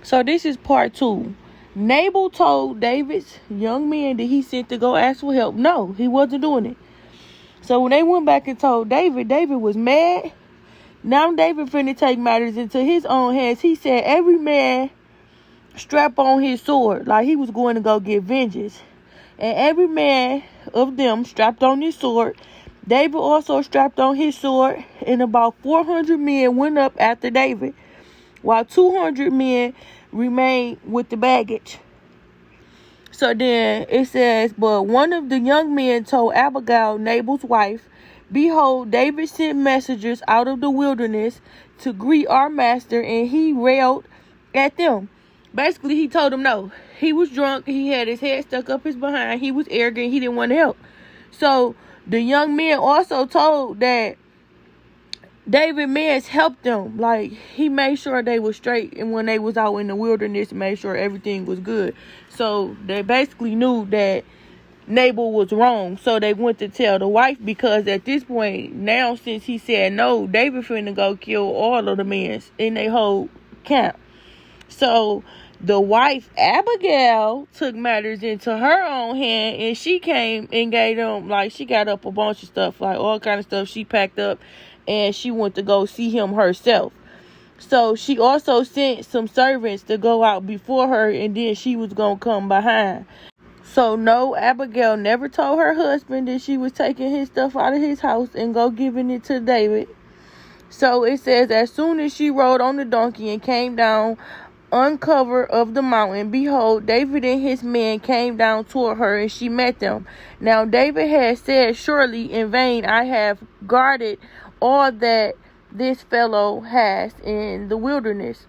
So this is part 2. Nabal told David's young men that he sent to go ask for help. No, he wasn't doing it. So when they went back and told David, David was mad. Now David finna take matters into his own hands. He said every man strap on his sword, like he was going to go get vengeance. And every man of them strapped on his sword. David also strapped on his sword, and about 400 men went up after David, while 200 men remained with the baggage. So then it says, but one of the young men told Abigail, Nabal's wife, behold, David sent messengers out of the wilderness to greet our master, and he railed at them. Basically, he told them no. He was drunk. He had his head stuck up his behind. He was arrogant. He didn't want to help. So the young men also told that David Mans helped them. Like, he made sure they were straight, and when they was out in the wilderness, made sure everything was good. So they basically knew that Nabal was wrong. So they went to tell the wife, because at this point, now since he said no, David finna go kill all of the men in their whole camp. So the wife, Abigail, took matters into her own hand, and she came and gave them, like, she got up a bunch of stuff, like all kind of stuff she packed up, and she went to go see him herself. So she also sent some servants to go out before her, and then she was going to come behind. So no, Abigail never told her husband that she was taking his stuff out of his house and go giving it to David. So it says, as soon as she rode on the donkey and came down uncover of the mountain, behold, David and his men came down toward her, and she met them. Now David had said, surely in vain I have guarded all that this fellow has in the wilderness,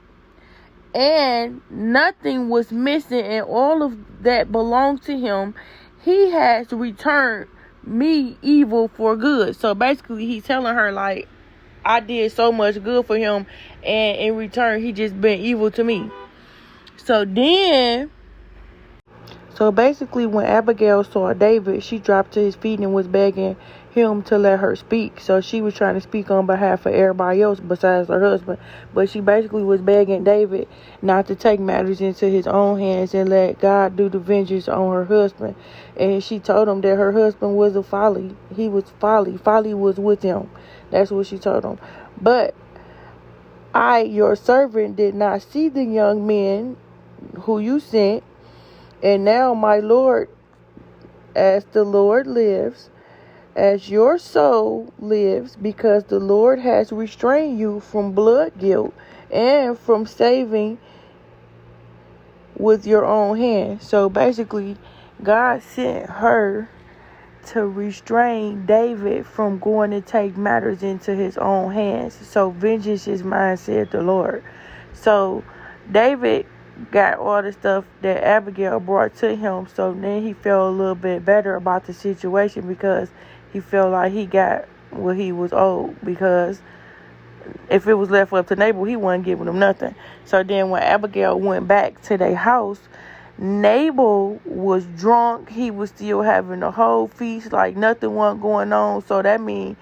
and nothing was missing, and all of that belonged to him. He has returned me evil for good. So basically he's telling her, like, I did so much good for him, and in return he just been evil to me. So basically when Abigail saw David, she dropped to his feet and was begging him to let her speak. So she was trying to speak on behalf of everybody else besides her husband, but she basically was begging David not to take matters into his own hands and let God do the vengeance on her husband. And she told him that her husband was a folly. He was folly. Folly was with him. That's what she told him. But I, your servant, did not see the young men who you sent. And now, my Lord, as the Lord lives, as your soul lives, because the Lord has restrained you from blood guilt and from saving with your own hand. So basically, God sent her to restrain David from going to take matters into his own hands. So vengeance is mine, said the Lord. So David got all the stuff that Abigail brought to him. So then he felt a little bit better about the situation, because he felt like he got what he was owed, because if it was left up to Nabal, he wasn't giving him nothing. So then when Abigail went back to their house, Nabal was drunk. He was still having a whole feast, like nothing wasn't going on. So that means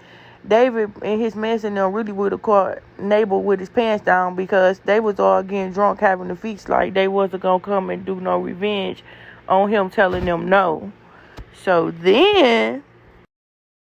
David and his men and them really would have caught Nabal with his pants down, because they was all getting drunk having a feast. Like they wasn't going to come and do no revenge on him telling them no. So then